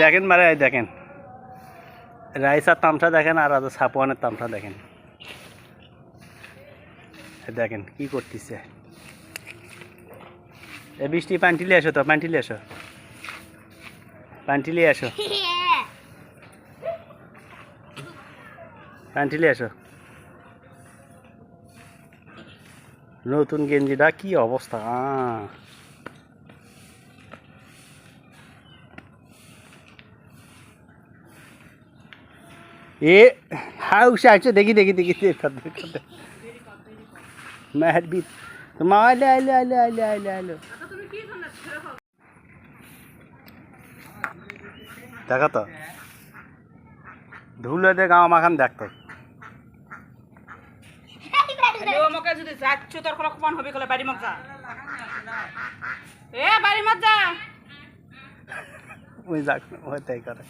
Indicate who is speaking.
Speaker 1: দেখেন মারে, দেখেন রাইসার তামসা দেখেন, আর সাপওয়ানের তামসা দেখেন। দেখেন কি করতেছে। বৃষ্টি পান্টিলে আসো, তো পান্টিলে আসো, পান্টিলে আসো, পান্টিলে আসো। নতুন গেঞ্জিটা কি অবস্থা। এ হাউস আছে, দেখি দেখি দেখি মেহরবি তোমার আইলে আইলে আইলে আইলে আইলে আইলো। দেখো তো ধুলো দিয়ে গাঁও মাখান দেখতো।
Speaker 2: আমাকে যদি যাচ্ছ তোর কোনো কমান হবে কলে বাড়ি মত যা, এ বাড়ি মত যা।
Speaker 1: ওই যাক ওই তাই করে।